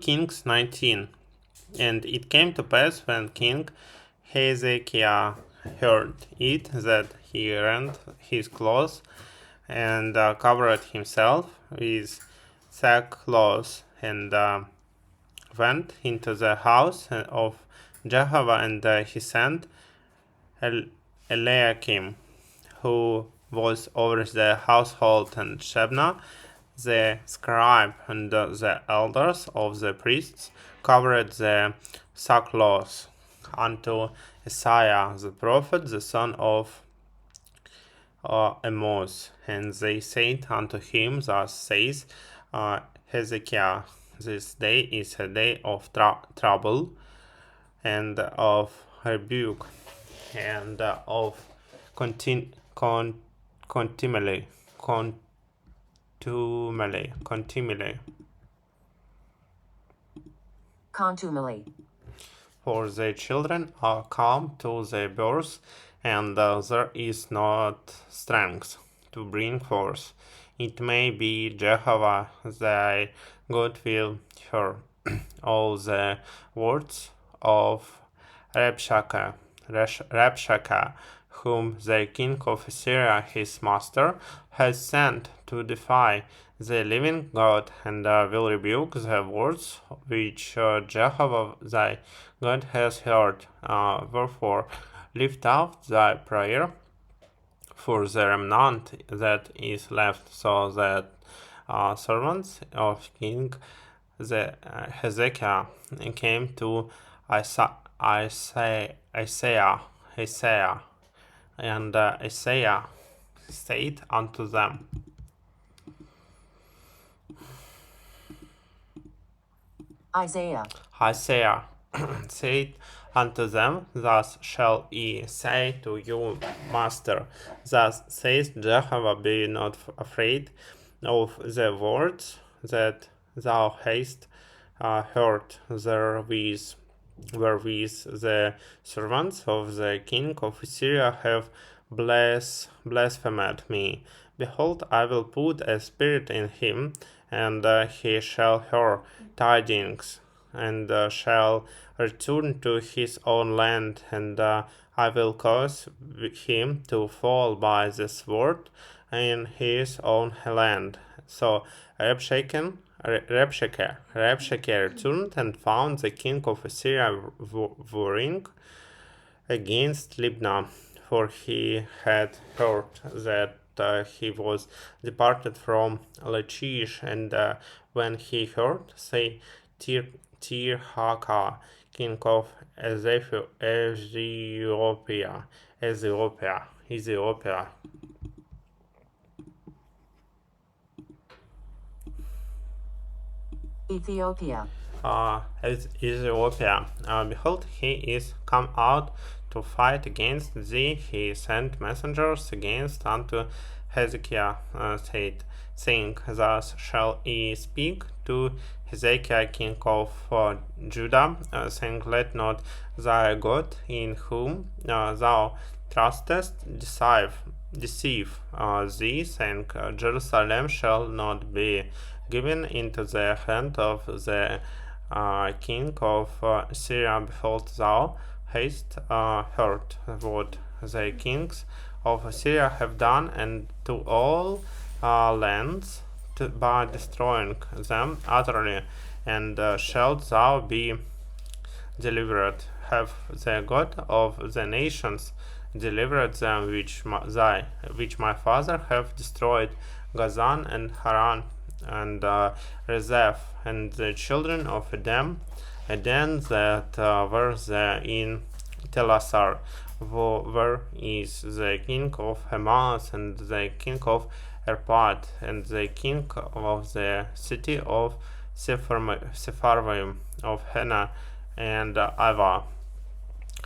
Kings 19. And it came to pass when King Hezekiah heard it, that he rent his clothes and covered himself with sackcloth, and went into the house of Jehovah, and he sent Eliakim, who was over the household, and Shebna, the scribe, and the elders of the priests covered the sackcloth unto Isaiah the prophet, the son of Amos. And they said unto him, Thus says Hezekiah, this day is a day of trouble, and of rebuke, and of contumely, for the children are come to the birth, and there is not strength to bring forth. It may be Jehovah thy God will hear all the words of Rabshakeh, whom the king of Assyria his master has sent to defy the living God, and will rebuke the words which Jehovah thy God has heard. Wherefore lift up thy prayer for the remnant that is left, so that servants of King Hezekiah came to Isaiah, and Isaiah said unto them, Isaiah said unto them, Thus shall ye say to your master, Thus says Jehovah, Be not afraid of the words that thou hast heard, wherewith the servants of the king of Assyria have blasphemed me. Behold, I will put a spirit in him, and he shall hear tidings, and shall return to his own land, and I will cause him to fall by the sword in his own land. So Rabshakeh returned and found the king of Assyria warring against Libnah, for he had heard that he was departed from Lachish, and when he heard, say, Tirhakah, king of Ethiopia, behold, he is come out to fight against thee. He sent messengers against unto Hezekiah, saying, Thus shall ye speak to Hezekiah, king of Judah, saying, Let not thy God, in whom thou trustest, deceive thee, saying, Jerusalem shall not be given into the hand of the king of Assyria. Behold, thou hast heard what the kings of Assyria have done, and to all lands, by destroying them utterly, and shalt thou be delivered. Have the God of the nations delivered them, which my father have destroyed, Gazan and Haran, and Rezeph, and the children of Edom, that were there in Telasar, where is the king of Hamath, and the king of Arpad, and the king of the city of Sepharvaim, of Hena and Ava.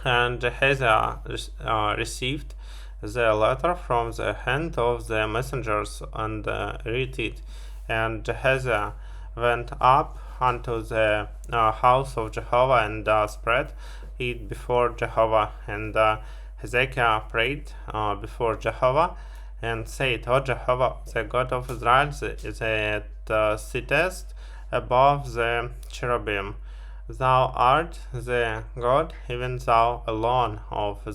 And Hezekiah received the letter from the hand of the messengers, and read it. And Hezekiah went up unto the house of Jehovah, and spread it before Jehovah. And Hezekiah prayed before Jehovah, and said, O Jehovah, the God of Israel, that sittest above the cherubim. Thou art the God, even thou alone of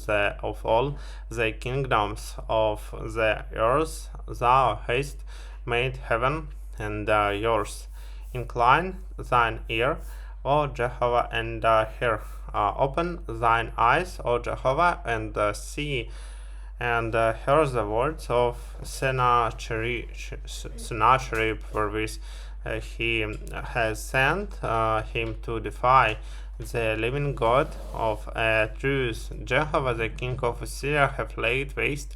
all the kingdoms of the earth. Thou hast made heaven and yours. Incline thine ear, O Jehovah, and hear. Open thine eyes, O Jehovah, and see, and hear the words of Sennacherib, for which he has sent him to defy the living God of truth. Jehovah, the king of Assyria, have laid waste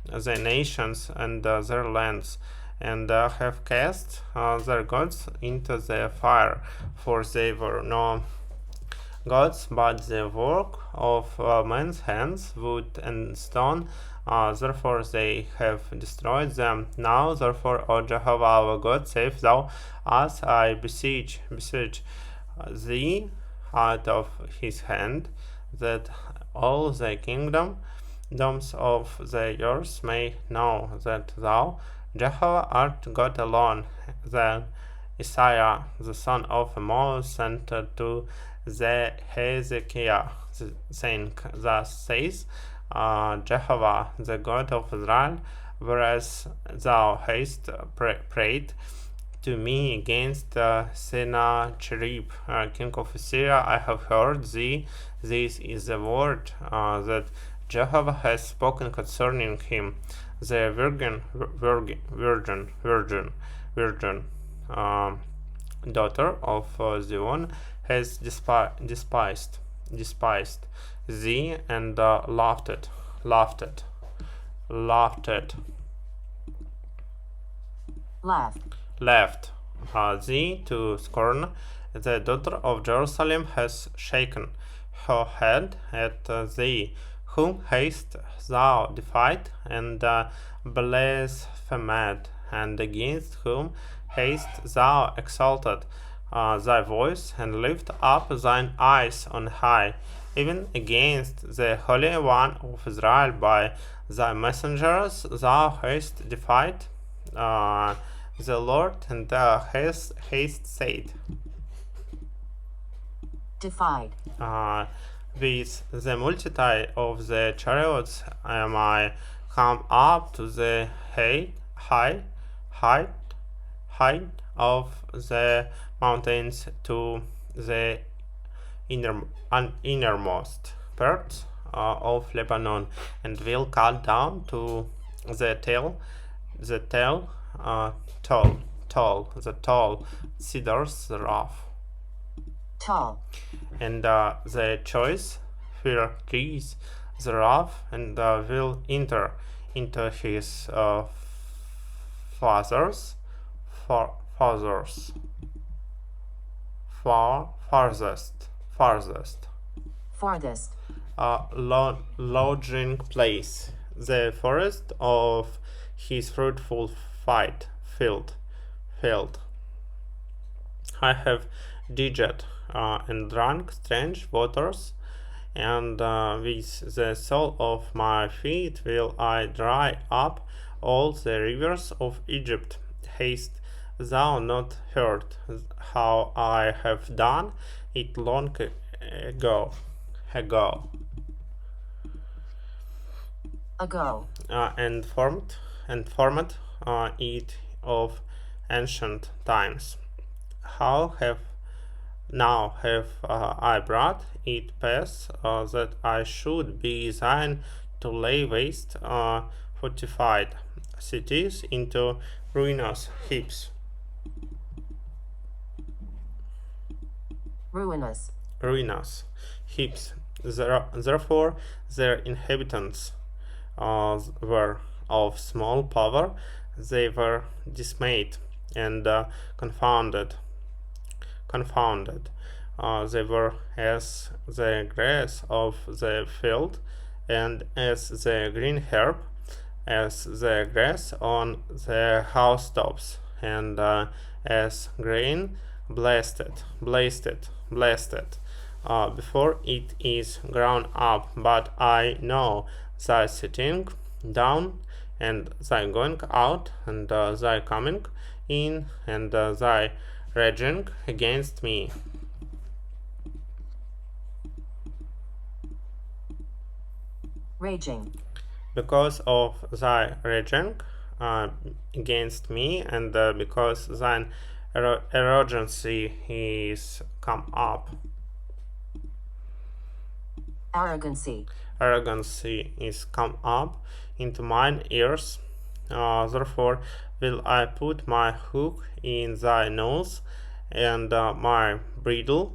the nations and their lands, and have cast their gods into the fire, for they were no gods, but the work of men's hands, wood and stone. Therefore they have destroyed them. Now, therefore, O Jehovah our God, save thou us, I beseech thee out of his hand, that all the kingdoms of the earth may know that thou, Jehovah, art God alone. Then Isaiah, the son of Amoz, sent to the Hezekiah, saying, Thus says Jehovah, the God of Israel, whereas thou hast prayed to me against Sennacherib, king of Assyria, I have heard thee. This is the word that Jehovah has spoken concerning him. The virgin daughter of Zion has despised thee and laughed at left thee to scorn. The daughter of Jerusalem has shaken her head at thee, whom hast thou defied and blasphemed, and against whom hast thou exalted thy voice, and lift up thine eyes on high, even against the Holy One of Israel. By thy messengers thou hast defied the Lord, and hast said, defied. With the multitude of the chariots am I come up to the height of the mountains, to the innermost parts of Lebanon, and will cut down to the tall cedars thereof. Tall. And the choice fir trees thereof, and will enter into his farthest lodging place, the forest of his fruitful field. I have digged and drunk strange waters, and with the sole of my feet will I dry up all the rivers of Egypt. Hast thou not heard how I have done it long ago, and formed it of ancient times? How have I brought it pass that I should be thine to lay waste fortified cities into ruinous heaps. Ruinous heaps. Therefore, their inhabitants were of small power. They were dismayed and confounded. They were as the grass of the field, and as the green herb, as the grass on the housetops, and as grain blasted before it is ground up. But I know thy sitting down, and thy going out, and thy coming in, and thy raging against me. Raging. Because of thy raging against me, and because thine arrogancy is come up. Arrogancy. Arrogancy is come up into mine ears. Therefore will I put my hook in thy nose, and my bridle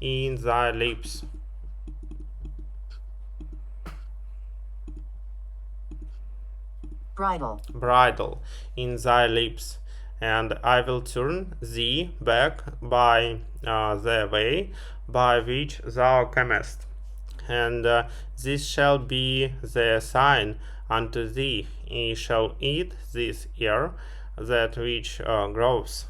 in thy lips. Bridle in thy lips, and I will turn thee back by the way by which thou camest. And this shall be the sign unto thee: ye shall eat this ear, that which groweth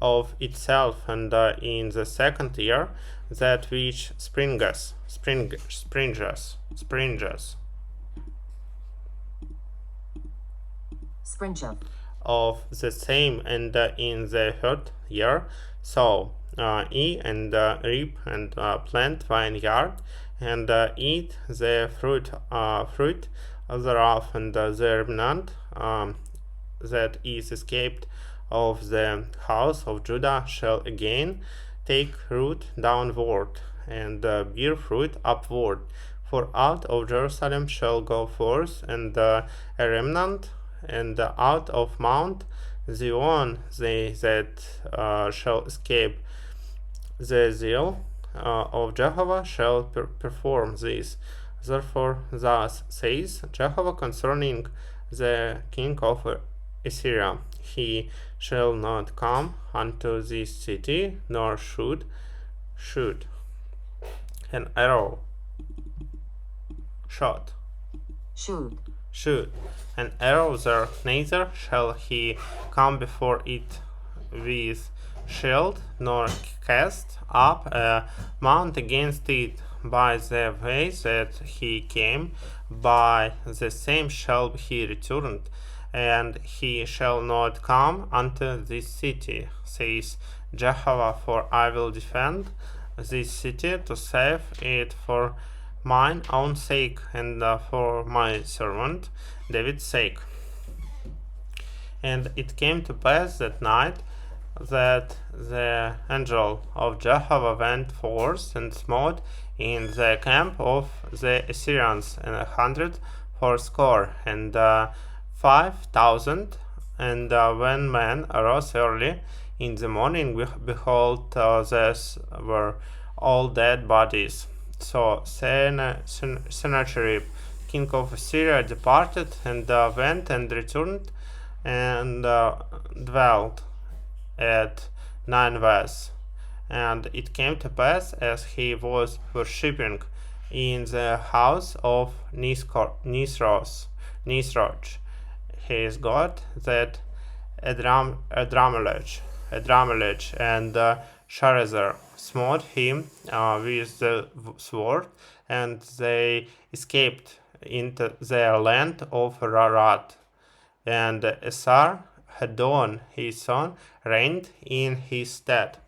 of itself, and in the second year that which springeth of the same, and in the third year sow ye, and reap, and plant vineyard, and eat the fruit thereof, and the remnant that is escaped of the house of Judah shall again take root downward, and bear fruit upward. For out of Jerusalem shall go forth, and a remnant, and out of Mount Zion they that shall escape. The zeal of Jehovah shall perform this. Therefore thus says Jehovah concerning the king of Assyria: he shall not come unto this city, nor shoot an arrow, shoot an arrow there, neither shall he come before it with shield, nor cast up a mount against it. By the way that he came, by the same shall he return, and he shall not come unto this city, says Jehovah. For I will defend this city to save it for mine own sake, and for my servant David's sake. And it came to pass that night that the angel of Jehovah went forth and smote in the camp of the Assyrians 180, and 5,000. And when men arose early in the morning, behold, these were all dead bodies. So Sennacherib, king of Assyria, departed, and went and returned, and dwelt at Nineveh. And it came to pass, as he was worshipping in the house of Nisroch, his god, that Adramelech, and Sharezer smote him with the sword, and they escaped into the land of Rarat. And Esar Haddon his son reigned in his stead.